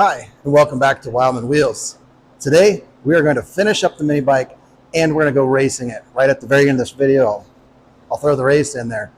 Hi, and welcome back to Wildman Wheels. Today, we are going to finish up the mini bike and we're going to go racing it. Right at the very end of this video, I'll throw the race in there.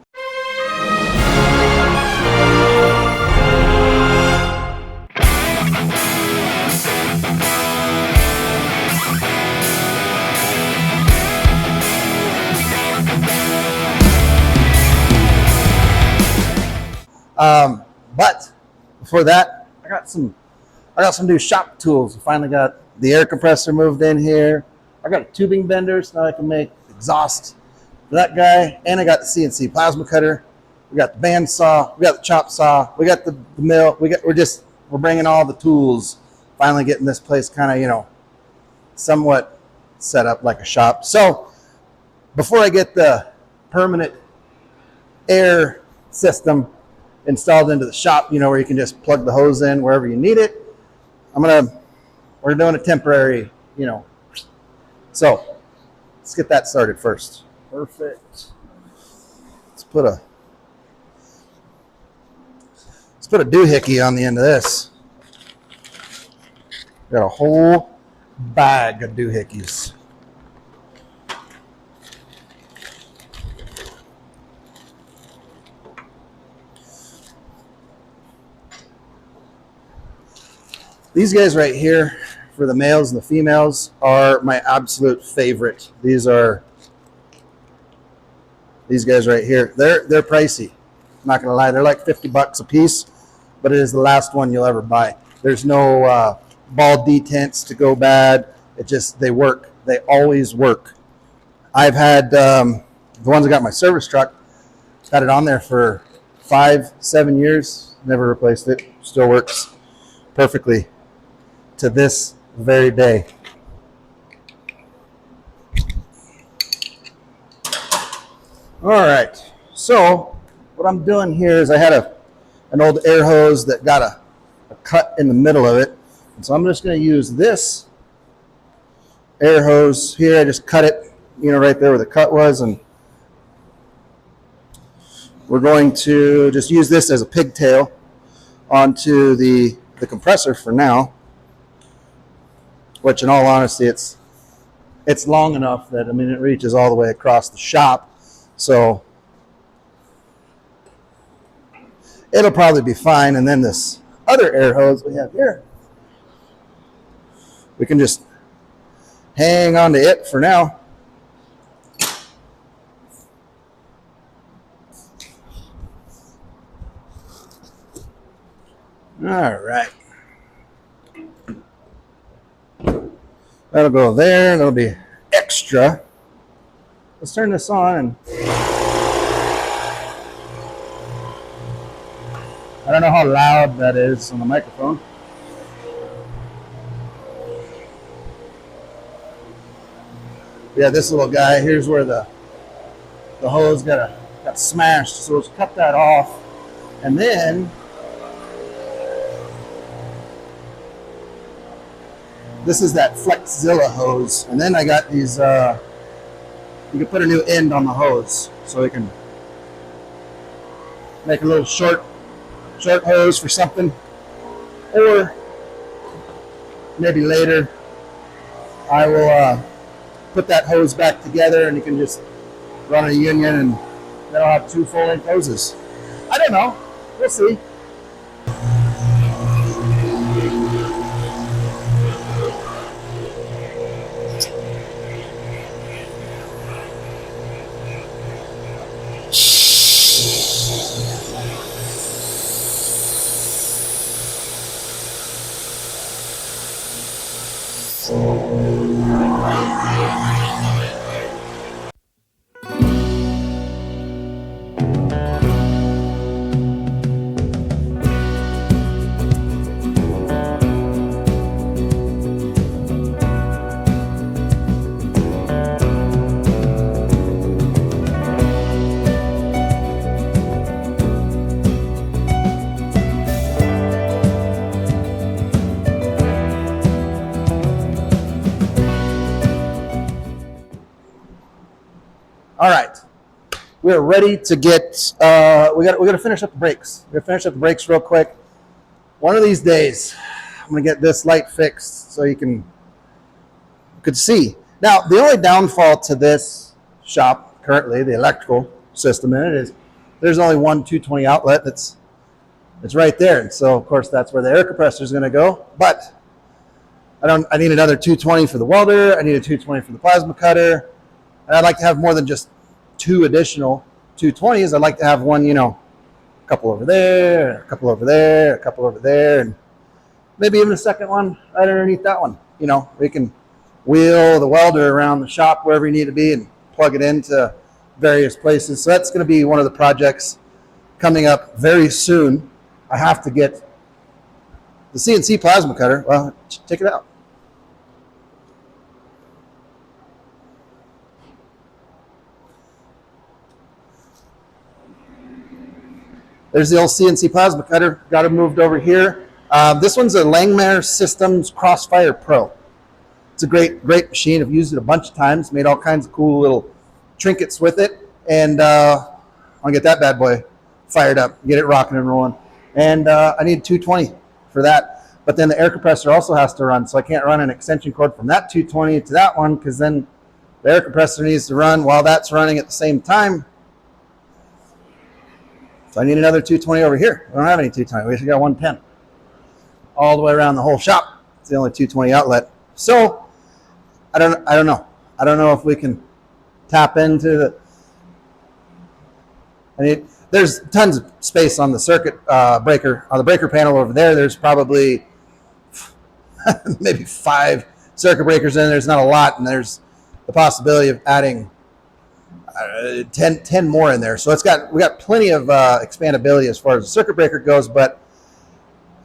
But before that, I got some new shop tools. I finally got the air compressor moved in here. I got a tubing bender, so now I can make exhaust for that guy. And I got the CNC plasma cutter. We got the band saw. We got the chop saw. We got the mill. We're bringing all the tools. Finally getting this place kind of, somewhat set up like a shop. So before I get the permanent air system installed into the shop, where you can just plug the hose in wherever you need it, we're doing a temporary, so let's get that started first. Perfect. Let's put a doohickey on the end of this. Got a whole bag of doohickeys. These guys right here, for the males and the females, are my absolute favorite. These guys right here. They're pricey. I'm not gonna lie, they're like $50 a piece, but it is the last one you'll ever buy. There's no ball detents to go bad. They work. They always work. I've had the ones I got in my service truck, had it on there for 5-7 years. Never replaced it. Still works perfectly to this very day. All right, so what I'm doing here is I had an old air hose that got a cut in the middle of it, and so I'm just going to use this air hose here. I just cut it, right there where the cut was, and we're going to just use this as a pigtail onto the compressor for now. Which, in all honesty, it's long enough that, it reaches all the way across the shop. So it'll probably be fine. And then this other air hose we have here, we can just hang on to it for now. All right. That'll go there, that'll be extra. Let's turn this on, and I don't know how loud that is on the microphone. Yeah, this little guy, here's where the hose got smashed, so let's cut that off. And then this is that Flexzilla hose. And then I got these, you can put a new end on the hose. So we can make a little short hose for something. Or maybe later I will put that hose back together and you can just run a union and then I'll have 2 full-length hoses. I don't know. We'll see. All right, we're ready to get, we got to finish up the brakes. We're going to finish up the brakes real quick. One of these days, I'm gonna get this light fixed so you could see. Now, the only downfall to this shop currently, the electrical system in it, is there's only one 220 outlet that's right there. And so, of course, that's where the air compressor is going to go. But I need another 220 for the welder. I need a 220 for the plasma cutter. And I'd like to have more than just 2 additional 220s. I'd like to have one, a couple over there, a couple over there, a couple over there, and maybe even a second one right underneath that one. We can wheel the welder around the shop wherever you need to be and plug it into various places. So that's going to be one of the projects coming up very soon. I have to get the CNC plasma cutter. Well, check it out. There's the old CNC plasma cutter. Got it moved over here. This one's a Langmuir Systems Crossfire Pro. It's a great machine. I've used it a bunch of times. Made all kinds of cool little trinkets with it. And I'll get that bad boy fired up. Get it rocking and rolling. And I need 220 for that. But then the air compressor also has to run. So I can't run an extension cord from that 220 to that one, because then the air compressor needs to run while that's running at the same time. So I need another 220 over here. We don't have any 220. We just got 110. All the way around the whole shop. It's the only 220 outlet. So I don't know. I don't know if we can tap into there's tons of space on the circuit breaker, on the breaker panel over there. There's probably maybe 5 circuit breakers in there. There's not a lot, and there's the possibility of adding 10 more in there. So we got plenty of expandability as far as the circuit breaker goes, but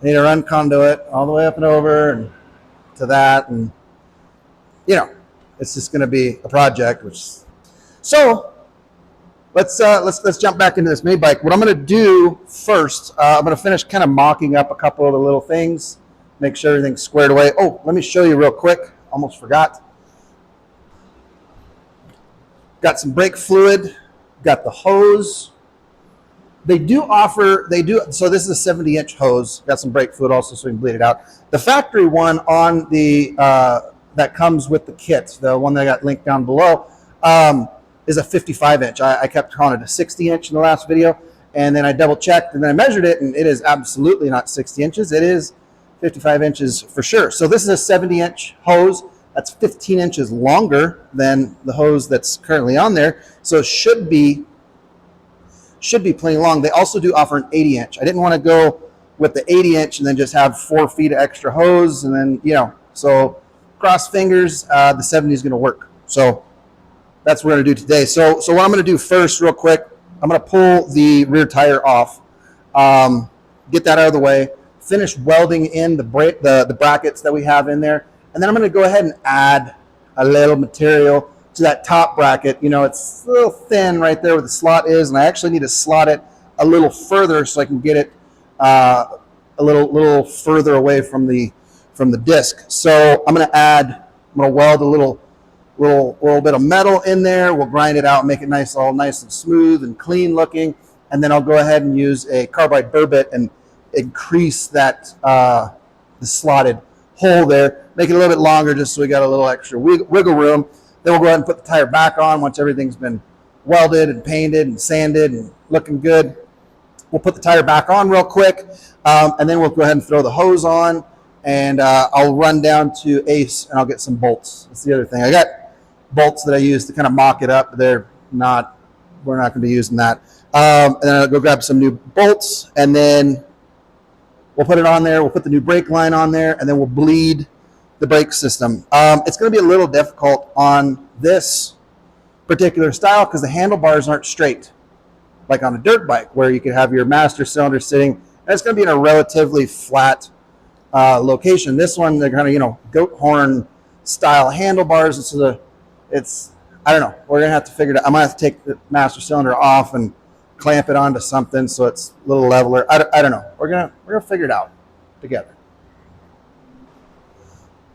I need to run conduit all the way up and over and to that, and it's just going to be a project. So let's jump back into this minibike. What I'm going to do first, I'm going to finish kind of mocking up a couple of the little things, make sure everything's squared away. Oh, let me show you real quick. Almost forgot. Got some brake fluid. Got the hose. So this is a 70-inch hose. Got some brake fluid also so we can bleed it out. The factory one on the that comes with the kit, the one that I got linked down below, is a 55-inch. I kept calling it a 60-inch in the last video, and then I double-checked, and then I measured it, and it is absolutely not 60 inches. It is 55 inches for sure. So this is a 70-inch hose. That's 15 inches longer than the hose that's currently on there, so it should be plenty long. They also do offer an 80-inch. I didn't want to go with the 80-inch and then just have 4 feet of extra hose, and then, so cross fingers, the 70 is going to work. So that's what we're going to do today. So what I'm going to do first, real quick, I'm going to pull the rear tire off, get that out of the way, finish welding in the brackets that we have in there, and then I'm going to go ahead and add a little material to that top bracket. It's a little thin right there where the slot is, and I actually need to slot it a little further so I can get it a little further away from the disc. So I'm going to weld a little bit of metal in there. We'll grind it out, make it all nice and smooth and clean looking, and then I'll go ahead and use a carbide burr bit and increase that the slotted hole there, make it a little bit longer just so we got a little extra wiggle room. Then we'll go ahead and put the tire back on once everything's been welded and painted and sanded and looking good. We'll put the tire back on real quick, and then we'll go ahead and throw the hose on, and I'll run down to Ace and I'll get some bolts. That's the other thing. I got bolts that I use to kind of mock it up. We're not going to be using that. And then I'll go grab some new bolts, and then we'll put it on there. We'll put the new brake line on there, and then we'll bleed the brake system. It's going to be a little difficult on this particular style because the handlebars aren't straight, like on a dirt bike where you could have your master cylinder sitting, and it's going to be in a relatively flat location. This one, they're kind of, goat horn style handlebars, and so I don't know. We're going to have to figure it out. I might have to take the master cylinder off and clamp it onto something so it's a little leveler. I don't know. We're gonna figure it out together.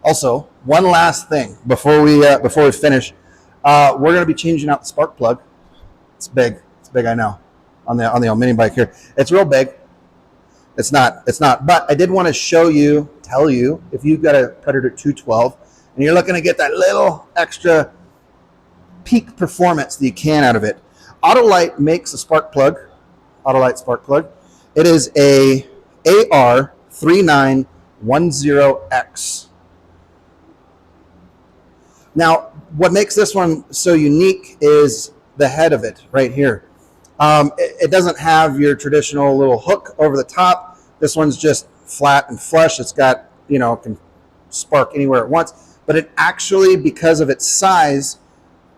Also, one last thing before we finish, we're gonna be changing out the spark plug. It's big. It's big, I know. On the old mini bike here, it's real big. It's not. But I did want to tell you, if you've got a Predator 212 and you're looking to get that little extra peak performance that you can out of it, Autolite makes a spark plug, Autolite spark plug. It is a AR3910X. Now, what makes this one so unique is the head of it right here. It doesn't have your traditional little hook over the top. This one's just flat and flush. It's got, can spark anywhere it wants. But it actually, because of its size,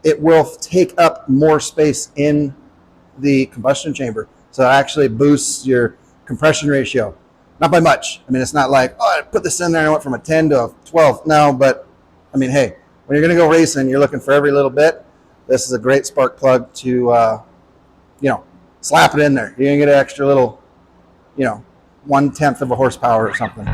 it will take up more space in the combustion chamber. So it actually boosts your compression ratio. Not by much. I mean, it's not like, oh, I put this in there and I went from a 10 to a 12. No, but I mean, hey, when you're going to go racing, you're looking for every little bit. This is a great spark plug to, slap it in there. You're going to get an extra little, 1/10 of a horsepower or something.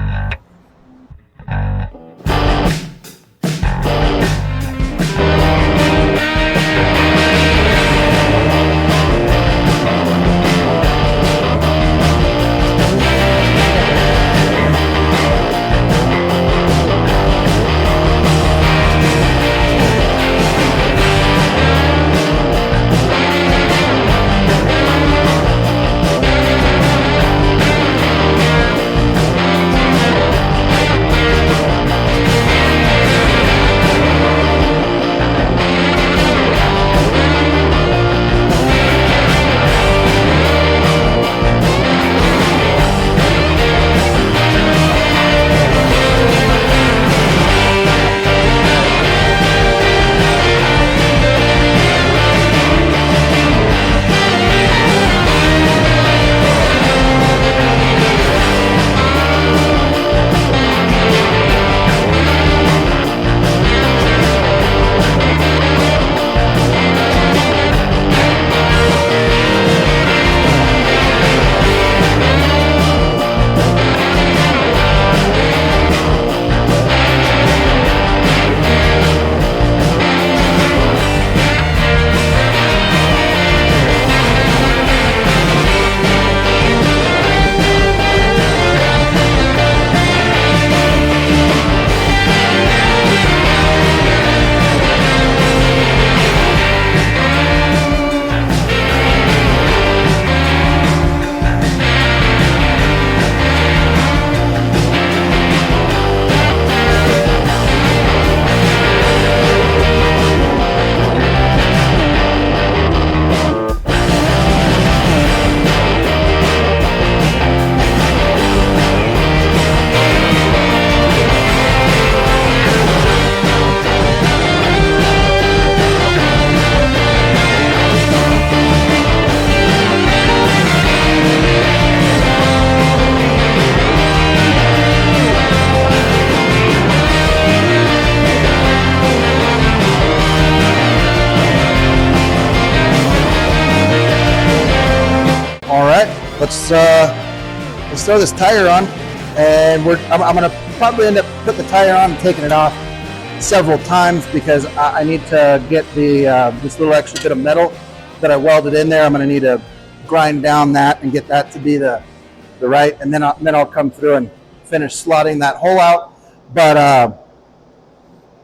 Let's throw this tire on, and I'm going to probably end up putting the tire on and taking it off several times because I need to get this little extra bit of metal that I welded in there. I'm going to need to grind down that and get that to be the right, and then I'll come through and finish slotting that hole out. But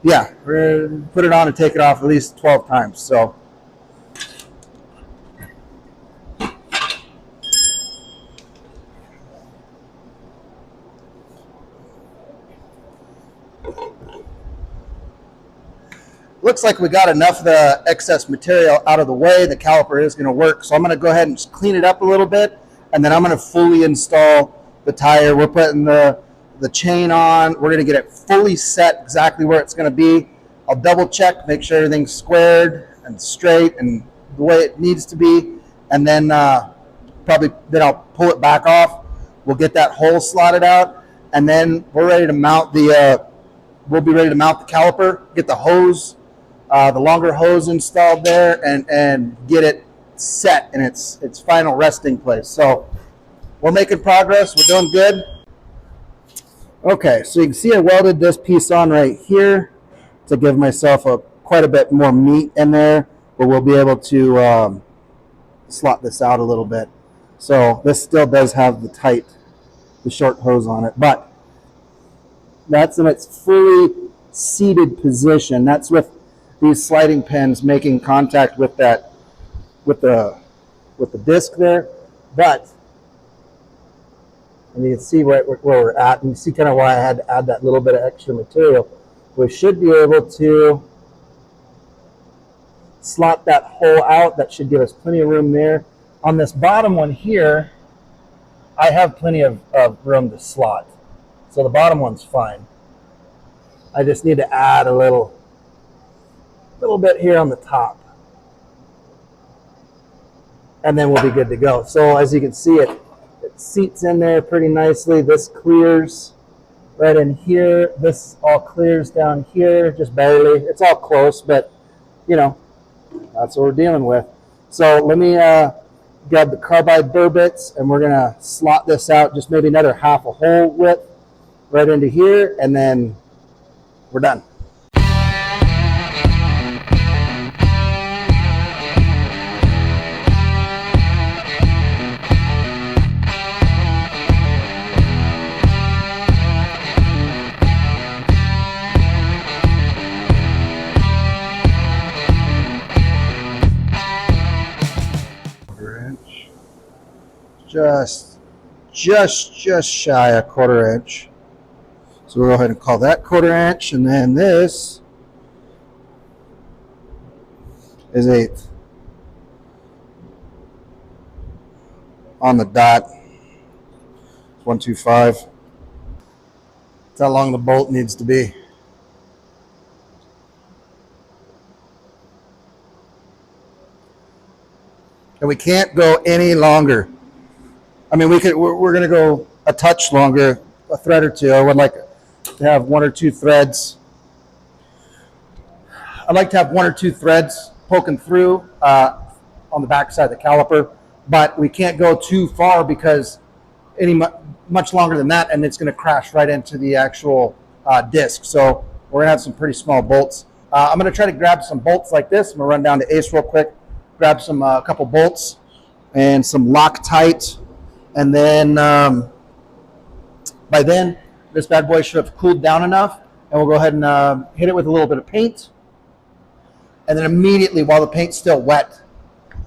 yeah, we're gonna put it on and take it off at least 12 times. So. Looks like we got enough of the excess material out of the way. The caliper is going to work. So I'm going to go ahead and just clean it up a little bit, and then I'm going to fully install the tire. We're putting the chain on. We're going to get it fully set exactly where it's going to be. I'll double check, make sure everything's squared and straight and the way it needs to be. And then I'll pull it back off. We'll get that hole slotted out, and then we're ready to mount we'll be ready to mount the caliper, get the hose, the longer hose installed there, and get it set in its final resting place. So we're making progress. We're doing good. Okay, so you can see I welded this piece on right here to give myself quite a bit more meat in there, but we'll be able to slot this out a little bit. So this still does have the tight the short hose on it. But that's in its fully seated position. That's with these sliding pins making contact with that, with the disc there. But, and you can see where we're at, and you see kind of why I had to add that little bit of extra material. We should be able to slot that hole out. That should give us plenty of room there. On this bottom one here, I have plenty of room to slot. So the bottom one's fine. I just need to add a little bit here on the top. And then we'll be good to go. So as you can see, it seats in there pretty nicely. This clears right in here. This all clears down here, just barely. It's all close, but you know, that's what we're dealing with. So let me grab the carbide burr bits, and we're gonna slot this out just maybe another half a hole width right into here, and then we're done. Just shy a 1/4 inch. So we'll go ahead and call that 1/4 inch, and then this is 1/8 on the dot. 125. That's how long the bolt needs to be. And we can't go any longer. I mean, we're going to go a touch longer, a thread or two. I would like to have 1 or 2 threads. I'd like to have 1 or 2 threads poking through on the back side of the caliper, but we can't go too far because much longer than that, and it's going to crash right into the actual disc. So we're going to have some pretty small bolts. I'm going to try to grab some bolts like this. I'm going to run down to Ace real quick, grab some couple bolts and some Loctite. And then by then, this bad boy should have cooled down enough, and we'll go ahead and hit it with a little bit of paint. And then immediately, while the paint's still wet,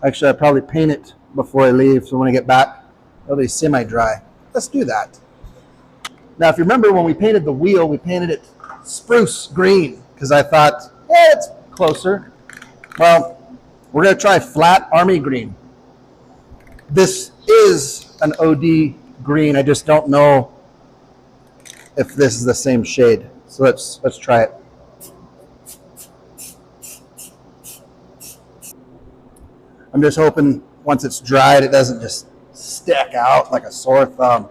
actually, I'll probably paint it before I leave, so when I get back, it'll be semi-dry. Let's do that. Now, if you remember when we painted the wheel, we painted it spruce green, because I thought, yeah, it's closer. Well, we're going to try flat army green. This is an OD green. I just don't know if this is the same shade. So let's try it. I'm just hoping once it's dried, it doesn't just stick out like a sore thumb.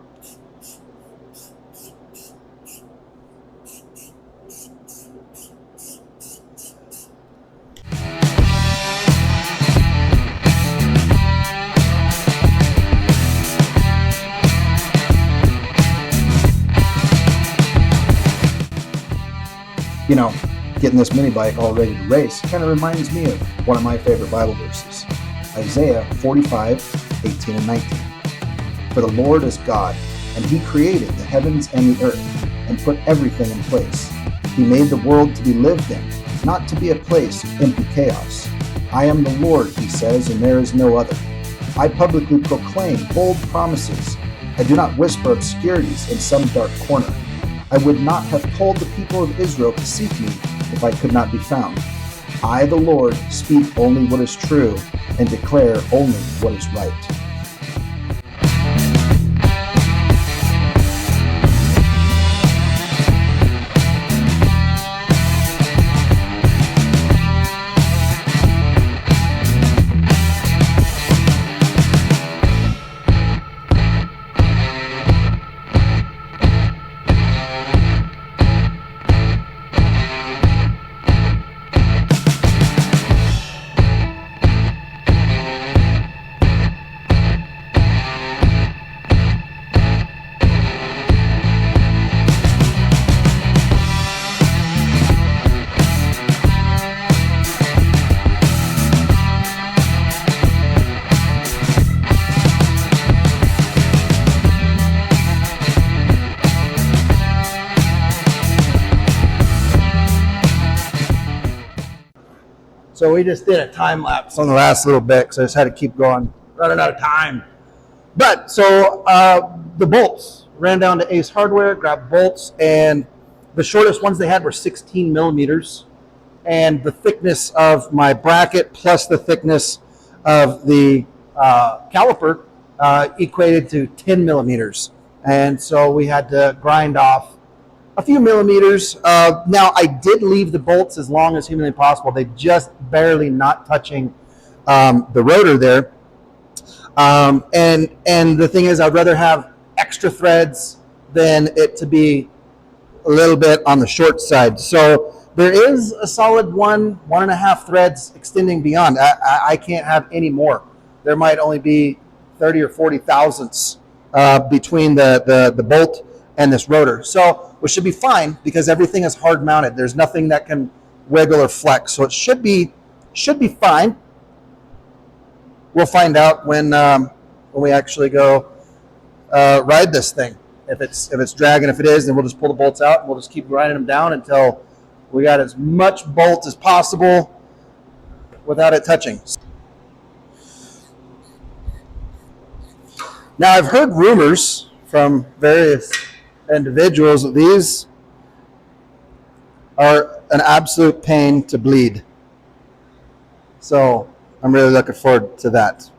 You know, getting this mini bike all ready to race kind of reminds me of one of my favorite Bible verses, Isaiah 45:18 and 19. For the Lord is God, and he created the heavens and the earth, and put everything in place. He made the world to be lived in, not to be a place of empty chaos. I am the Lord, he says, and there is no other. I publicly proclaim bold promises. I do not whisper obscurities in some dark corner. I would not have told the people of Israel to seek me if I could not be found. I, the Lord, speak only what is true and declare only what is right. So we just did a time lapse on the last little bit, so I just had to keep going, running out of time. But so the bolts, ran down to Ace Hardware, grabbed bolts, and the shortest ones they had were 16 millimeters. And the thickness of my bracket plus the thickness of the caliper equated to 10 millimeters. And so we had to grind off a few millimeters. Now, I did leave the bolts as long as humanly possible. They just barely not touching the rotor there. And the thing is, I'd rather have extra threads than it to be a little bit on the short side. So there is a solid 1.5 threads extending beyond. I can't have any more. There might only be 30 or 40 thousandths between the bolt and this rotor. So we should be fine because everything is hard mounted. There's nothing that can wiggle or flex. So it should be fine. We'll find out when we actually go ride this thing. If it's dragging, if it is, then we'll just pull the bolts out and we'll just keep grinding them down until we got as much bolt as possible without it touching. Now, I've heard rumors from various individuals that these are an absolute pain to bleed. So I'm really looking forward to that.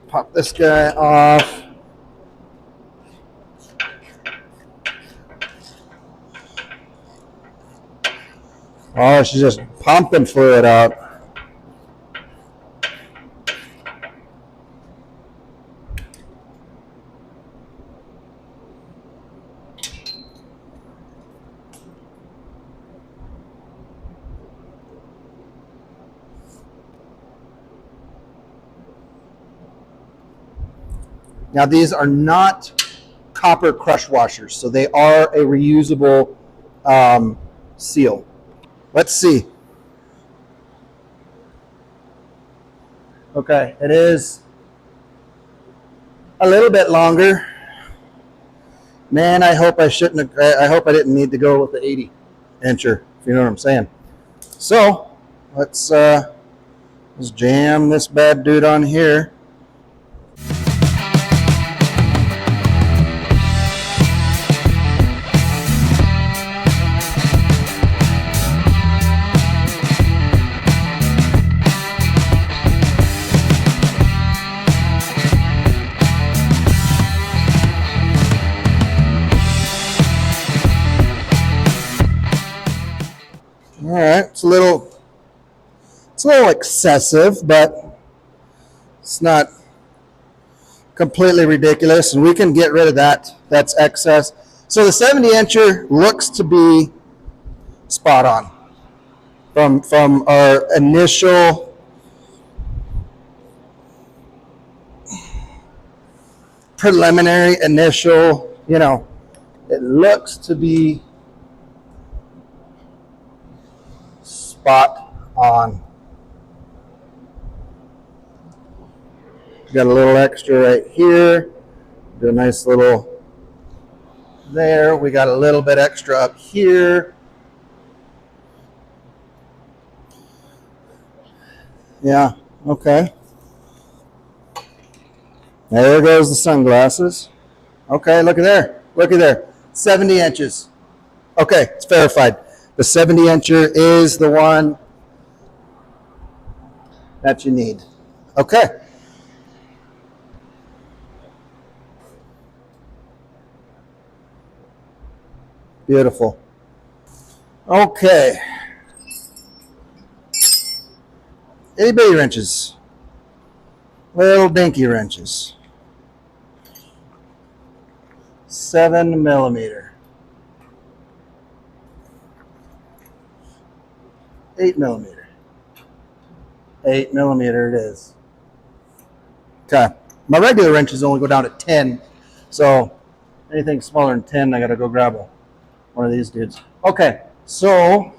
Pop this guy off. Oh, she's just pumping fluid out. Now, these are not copper crush washers, so they are a reusable seal. Let's see. Okay, it is a little bit longer. Man, I hope I didn't need to go with the 80 incher, if you know what I'm saying. So let's jam this bad dude on here. All right, it's a little excessive, but it's not completely ridiculous, and we can get rid of that. That's excess. So the 70 incher looks to be spot on from our initial preliminary initial, it looks to be spot on. Got a little extra right here. Do a nice little there. We got a little bit extra up here. Yeah, okay. There goes the sunglasses. Okay, look at there. Look at there. 70 inches. Okay, it's verified. The 70 incher is the one that you need. Okay. Beautiful. Okay. Itty bitty wrenches. Little dinky wrenches. 7 millimeter. 8 millimeter. 8 millimeter it is. Okay. My regular wrenches only go down to 10. So anything smaller than 10, I got to go grab one of these dudes. Okay. So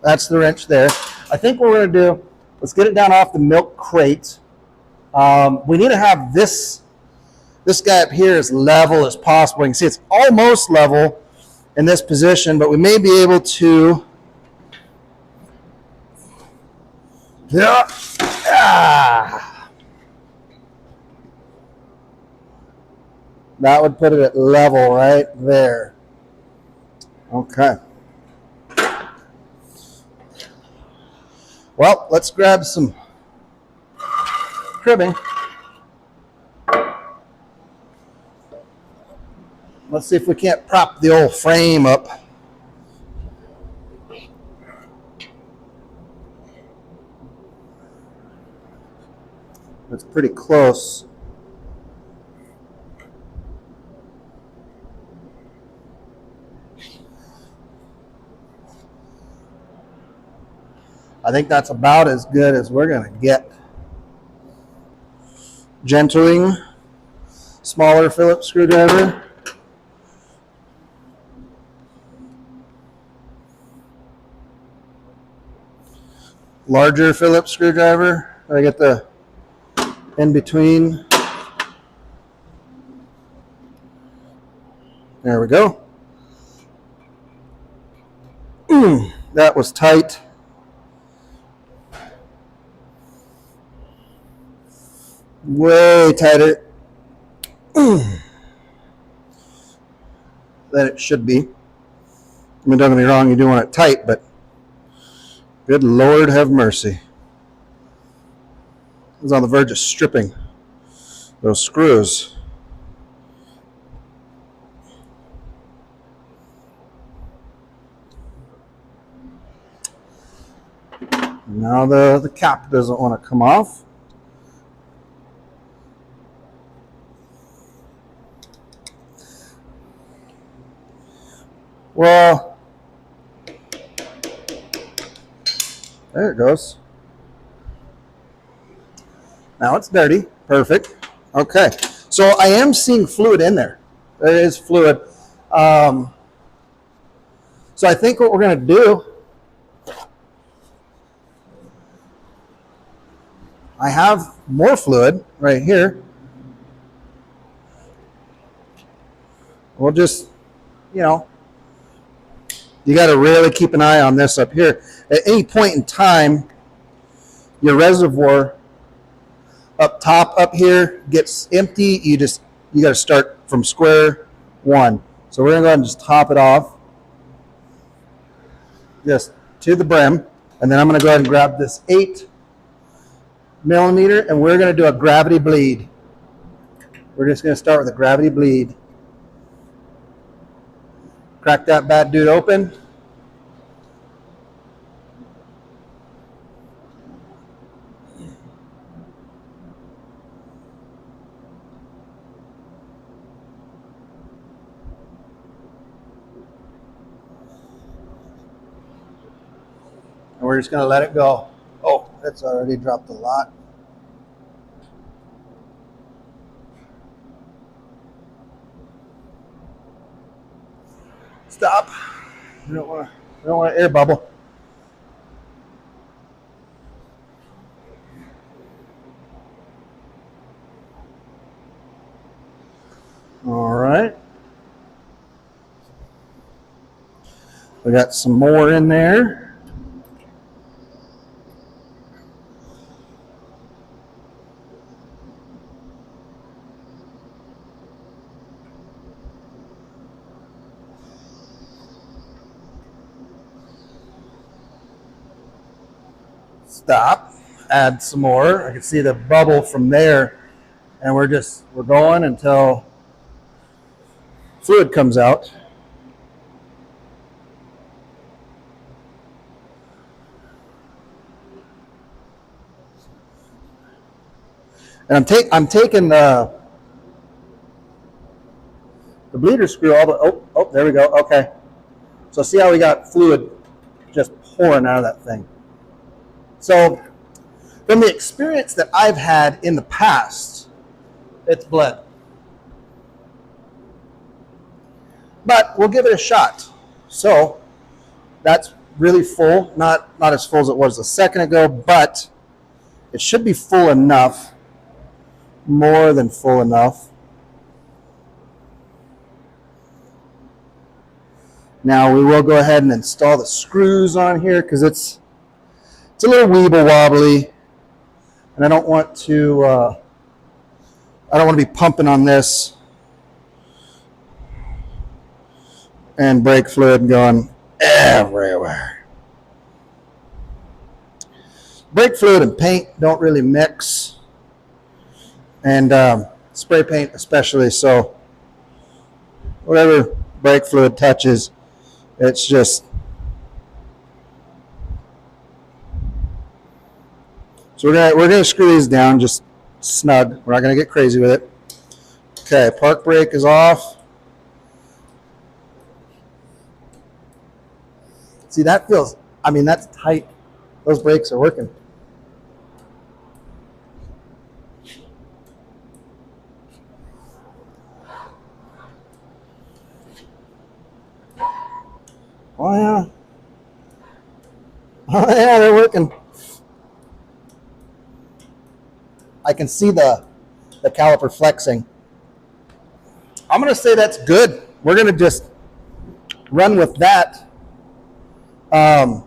that's the wrench there. I think what we're going to do, let's get it down off the milk crate. We need to have this guy up here as level as possible. You can see it's almost level. in this position, but we may be able to. Yeah. Ah. That would put it at level right there. Okay. Well, let's grab some cribbing. Let's see if we can't prop the old frame up. It's pretty close. I think that's about as good as we're going to get. Gentling, smaller Phillips screwdriver. Larger Phillips screwdriver. I get the in between. There we go. That was tight. Way tighter than it should be. I mean, don't get me wrong, you do want it tight, but good Lord have mercy. I was on the verge of stripping those screws. Now the cap doesn't want to come off. Well, there it goes. Now it's dirty. Perfect. Okay. So I am seeing fluid in there. There is fluid. So I think what we're going to do, I have more fluid right here. We'll just, you know, you got to really keep an eye on this up here. At any point in time, your reservoir up top up here gets empty. You got to start from square one. So we're going to go ahead and just top it off just to the brim. And then I'm going to go ahead and grab this 8 millimeter and we're going to do a gravity bleed. We're just going to start with a gravity bleed. Crack that bad dude open. And we're just going to let it go. Oh, that's already dropped a lot. Stop. We don't want to air bubble. All right. We got some more in there. Stop, add some more. I can see the bubble from there, and we're going until fluid comes out. And I'm taking the bleeder screw all the oh there we go. Okay, so see how we got fluid just pouring out of that thing. So from the experience that I've had in the past, it's bled. But we'll give it a shot. So that's really full, not as full as it was a second ago, but it should be full enough, more than full enough. Now we will go ahead and install the screws on here because it's a little weeble wobbly, and I don't want to be pumping on this and brake fluid going everywhere. Brake fluid and paint don't really mix, and spray paint especially, so whatever brake fluid touches, it's just, so we're gonna screw these down just snug. We're not gonna get crazy with it. Okay, park brake is off. See, that feels, I mean, that's tight. Those brakes are working. Oh yeah. Oh yeah, they're working. I can see the caliper flexing. I'm going to say that's good. We're going to just run with that. I've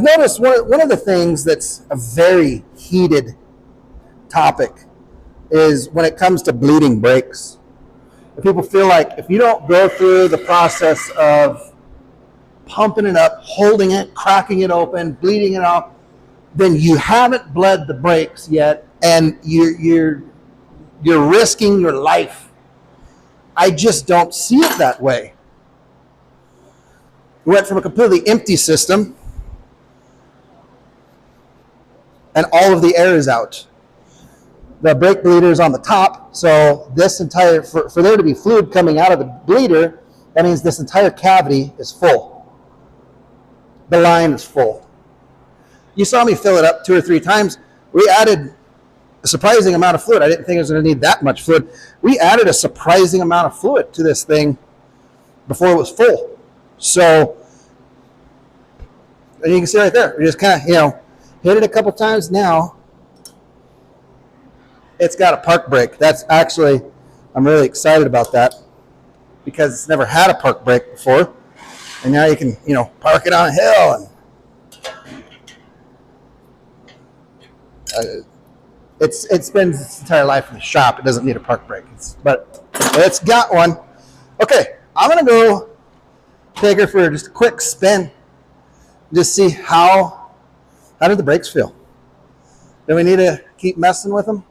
noticed one of the things that's a very heated topic is when it comes to bleeding brakes. People feel like if you don't go through the process of pumping it up, holding it, cracking it open, bleeding it off, then you haven't bled the brakes yet, and you're risking your life. I just don't see it that way. We went from a completely empty system, and all of the air is out. The brake bleeder is on the top, so this entire, for there to be fluid coming out of the bleeder, that means this entire cavity is full. The line is full. You saw me fill it up 2 or 3 times. We added a surprising amount of fluid. I didn't think it was going to need that much fluid. We added a surprising amount of fluid to this thing before it was full. So, and you can see right there, we just kind of, hit it a couple times. Now it's got a park brake. That's actually, I'm really excited about that because it's never had a park brake before. And now you can, park it on a hill. And it's been its entire life in the shop. It doesn't need a park brake. But it's got one. Okay, I'm going to go take her for just a quick spin. Just see how did the brakes feel. Do we need to keep messing with them?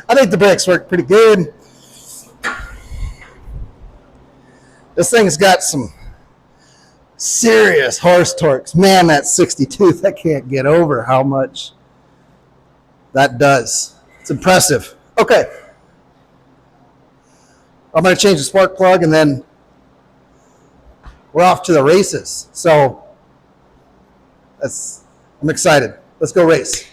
I think the brakes work pretty good. This thing's got some serious horse torques. Man, that 62, I can't get over how much that does. It's impressive. Okay. I'm going to change the spark plug and then we're off to the races. So I'm excited. Let's go race.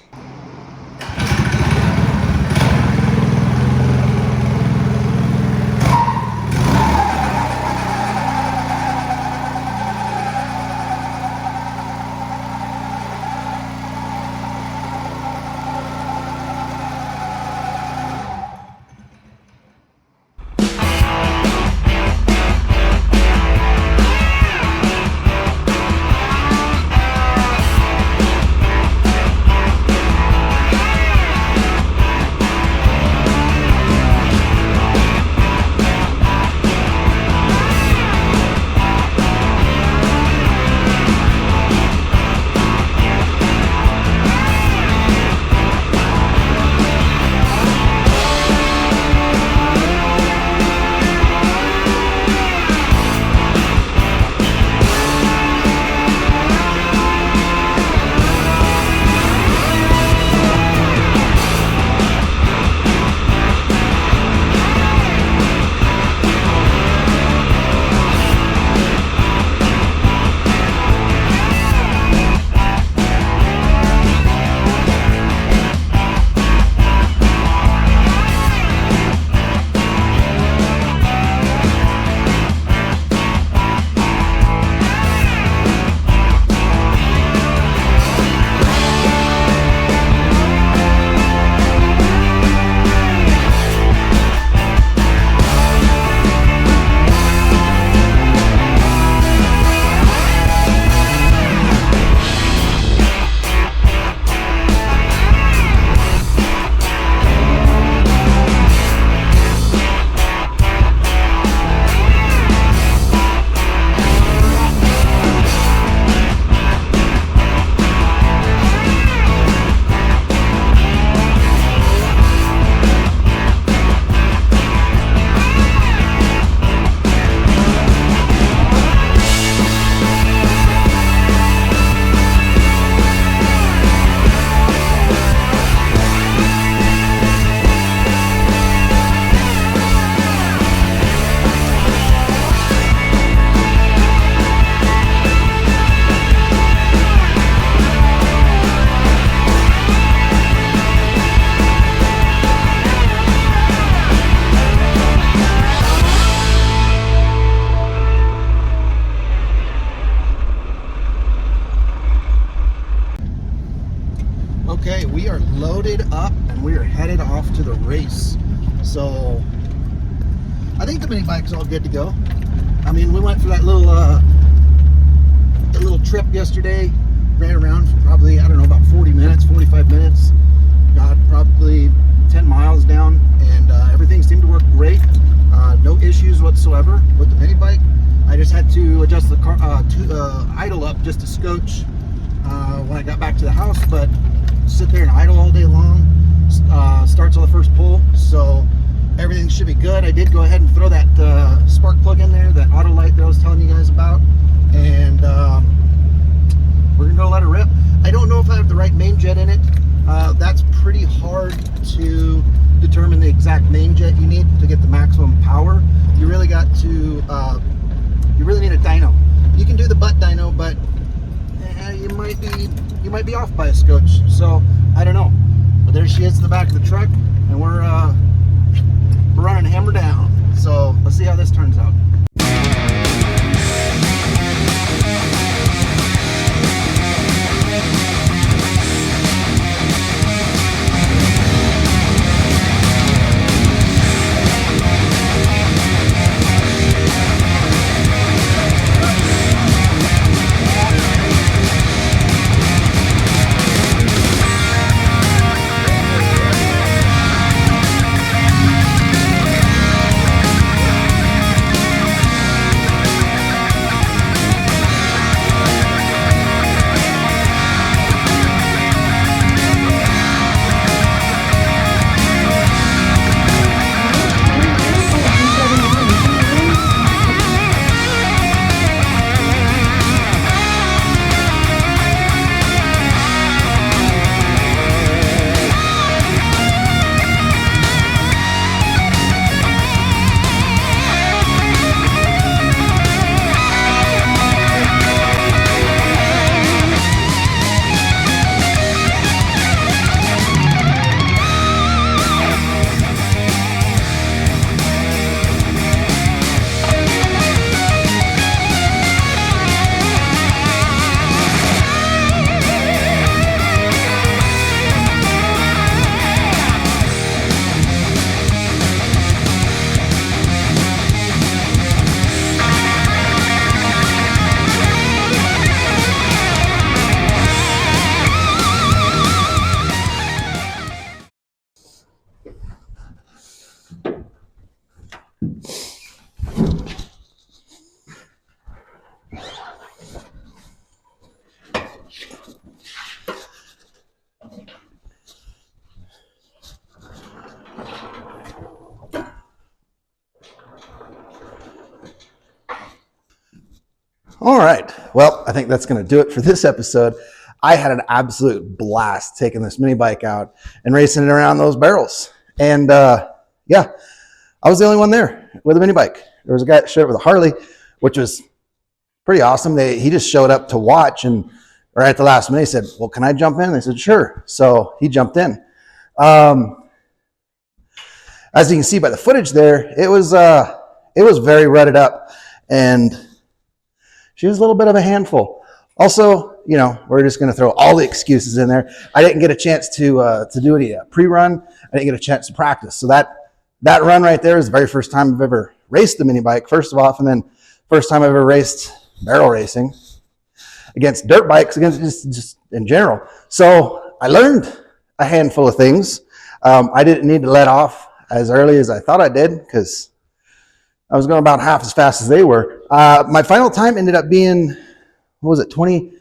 the race. So I think the mini bike's all good to go. I mean, we went for that little trip yesterday, ran around for probably, I don't know, about 40 minutes, 45 minutes, got probably 10 miles down, and everything seemed to work great. No issues whatsoever with the mini bike. I just had to adjust the car idle up just a scotch when I got back to the house, but sit there and idle all day long. Starts on the first pull, so everything should be good. I did go ahead and throw that spark plug in there, that Autolite that I was telling you guys about, and we're gonna go let it rip. I don't know if I have the right main jet in it. That's pretty hard to determine the exact main jet you need to get the maximum power. You really got to, you really need a dyno. You can do the butt dyno, but you might be off by a scotch. So I don't know. But there she is in the back of the truck, and we're running hammer down. So let's see how this turns out. All right. Well, I think that's going to do it for this episode. I had an absolute blast taking this mini bike out and racing it around those barrels. And yeah, I was the only one there with a mini bike. There was a guy that showed up with a Harley, which was pretty awesome. He just showed up to watch, and right at the last minute, he said, "Well, can I jump in?" They said, "Sure." So he jumped in. As you can see by the footage there, it was very rutted up, and she was a little bit of a handful. Also, you know, we're just going to throw all the excuses in there. I didn't get a chance to do any pre-run. I didn't get a chance to practice. So that run right there is the very first time I've ever raced the mini bike, first of all, and then first time I've ever raced barrel racing against dirt bikes, against just in general. So I learned a handful of things. I didn't need to let off as early as I thought I did, because I was going about half as fast as they were. My final time ended up being, what was it, 29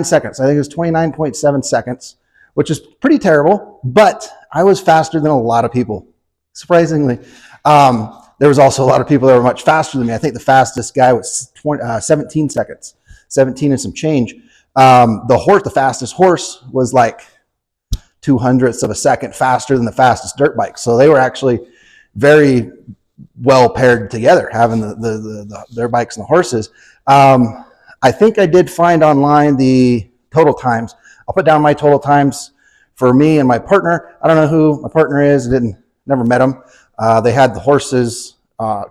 seconds. I think it was 29.7 seconds, which is pretty terrible, but I was faster than a lot of people, surprisingly. There was also a lot of people that were much faster than me. I think the fastest guy was 17 seconds, 17 and some change. The fastest horse was like 0.02 of a second faster than the fastest dirt bike. So they were actually very well paired together, having their bikes and the horses. I think I did find online the total times. I'll put down my total times for me and my partner. I don't know who my partner is. Never met him. They had the horses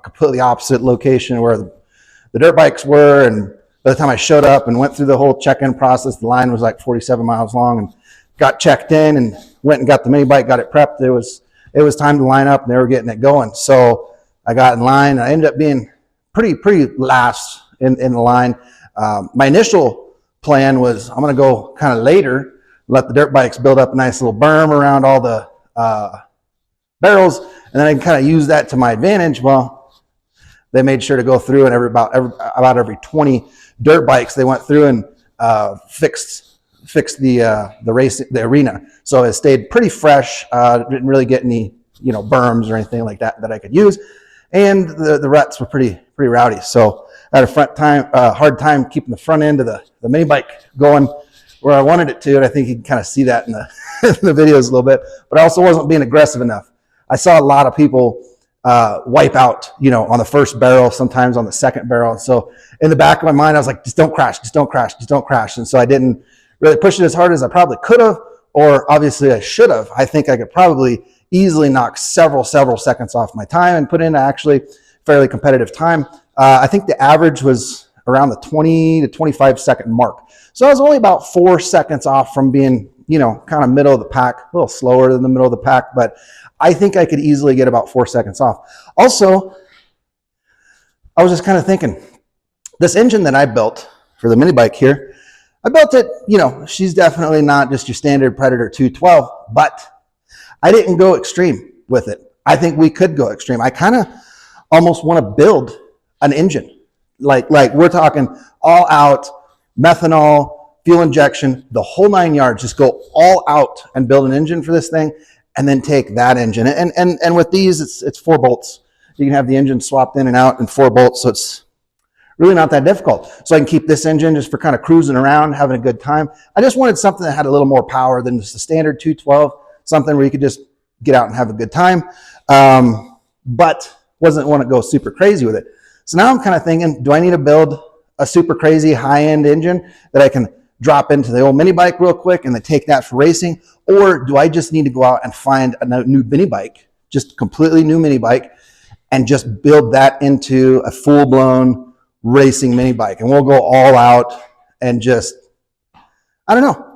completely opposite location where the dirt bikes were. And by the time I showed up and went through the whole check-in process, the line was like 47 miles long. And got checked in and went and got the mini bike, got it prepped. It was time to line up, and they were getting it going. So I got in line. I ended up being pretty last in the line. My initial plan was I'm going to go kind of later, let the dirt bikes build up a nice little berm around all the barrels, and then I can kind of use that to my advantage. Well, they made sure to go through, and about every 20 dirt bikes they went through and fixed the arena, so it stayed pretty fresh. Didn't really get any berms or anything like that I could use, and the ruts were pretty rowdy. So I had a hard time keeping the front end of the mini bike going where I wanted it to, and I think you can kind of see that in the in the videos a little bit. But I also wasn't being aggressive enough. I saw a lot of people wipe out, on the first barrel, sometimes on the second barrel. And so in the back of my mind, I was like, just don't crash, just don't crash, just don't crash. And so I didn't really push it as hard as I probably could have, or obviously I should have. I think I could probably easily knock several seconds off my time and put in actually fairly competitive time. I think the average was around the 20 to 25 second mark. So I was only about 4 seconds off from being, kind of middle of the pack, a little slower than the middle of the pack, but I think I could easily get about 4 seconds off. Also, I was just kind of thinking, this engine that I built for the mini bike here, I built it, she's definitely not just your standard Predator 212, but I didn't go extreme with it. I think we could go extreme. I kind of almost want to build an engine. Like we're talking all out, methanol, fuel injection, the whole 9 yards, just go all out and build an engine for this thing, and then take that engine. And with these, it's 4 bolts. You can have the engine swapped in and out in 4 bolts, so it's really not that difficult. So I can keep this engine just for kind of cruising around, having a good time. I just wanted something that had a little more power than just the standard 212, something where you could just get out and have a good time, but wasn't want to go super crazy with it. So now I'm kind of thinking, do I need to build a super crazy high-end engine that I can drop into the old mini bike real quick and then take that for racing? Or do I just need to go out and find a new mini bike, just completely new mini bike, and just build that into a full-blown racing mini bike? And we'll go all out and just, I don't know.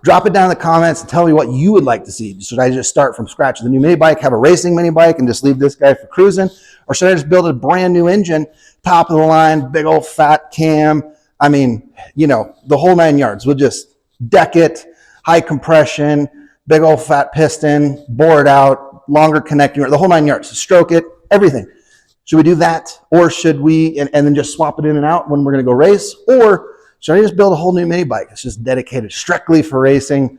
Drop it down in the comments and tell me what you would like to see. Should I just start from scratch with a new mini bike, have a racing mini bike, and just leave this guy for cruising? Or should I just build a brand new engine, top of the line, big old fat cam? I mean, the whole 9 yards. We'll just deck it, high compression, big old fat piston, bore it out, longer connecting, the whole 9 yards, stroke it, everything. Should we do that? Or should we, and then just swap it in and out when we're going to go race? Or should I just build a whole new mini bike? It's just dedicated strictly for racing.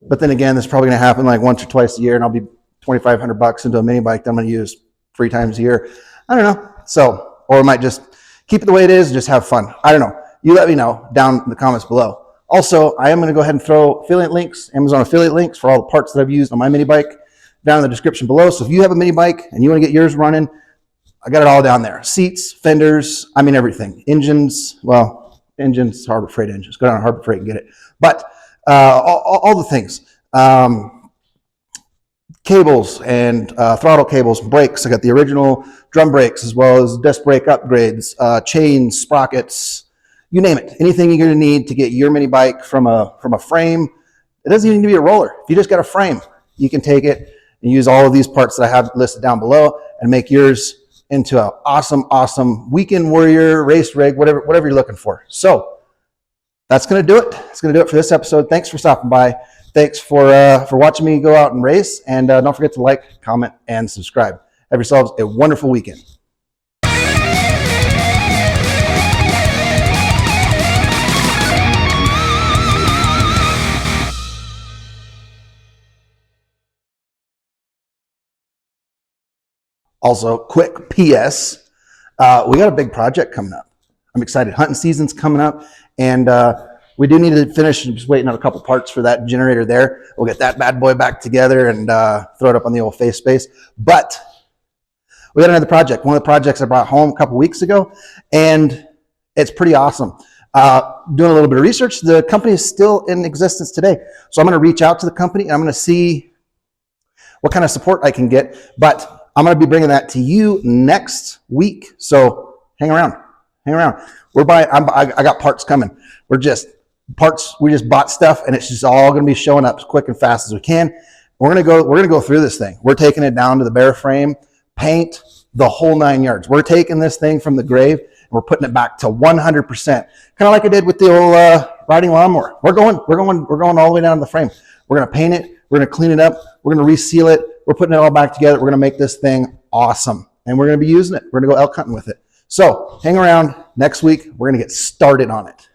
But then again, this is probably going to happen like once or twice a year, and I'll be $2,500 into a mini bike that I'm going to use 3 times a year. I don't know. So, or I might just keep it the way it is and just have fun. I don't know. You let me know down in the comments below. Also, I am going to go ahead and throw affiliate links, Amazon affiliate links for all the parts that I've used on my mini bike down in the description below. So if you have a mini bike and you want to get yours running, I got it all down there. Seats, fenders, I mean everything. Engines, Harbor Freight engines. Go down to Harbor Freight and get it. But all the things. Cables and throttle cables, brakes. I got the original drum brakes as well as disc brake upgrades, chains, sprockets, you name it. Anything you're going to need to get your mini bike from a frame. It doesn't even need to be a roller. If you just got a frame, you can take it and use all of these parts that I have listed down below and make yours into an awesome weekend warrior, race rig, whatever you're looking for. So that's going to do it. It's going to do it for this episode. Thanks for stopping by. Thanks for watching me go out and race. And don't forget to like, comment, and subscribe. Have yourselves a wonderful weekend. Also, quick PS, we got a big project coming up. I'm excited. Hunting season's coming up, and we do need to finish. Just waiting on a couple parts for that generator there. We'll get that bad boy back together and throw it up on the old face space. But we got another project. One of the projects I brought home a couple weeks ago, and it's pretty awesome. Doing a little bit of research, the company is still in existence today. So I'm going to reach out to the company, and I'm going to see what kind of support I can get. But I'm going to be bringing that to you next week. So hang around. I got parts coming. We're just parts. We just bought stuff, and it's just all going to be showing up as quick and fast as we can. We're going to go through this thing. We're taking it down to the bare frame, paint, the whole 9 yards. We're taking this thing from the grave and we're putting it back to 100%. Kind of like I did with the old riding lawnmower. We're going all the way down to the frame. We're going to paint it. We're going to clean it up. We're going to reseal it. We're putting it all back together. We're going to make this thing awesome, and we're going to be using it. We're going to go elk hunting with it. So hang around. Next week, we're going to get started on it.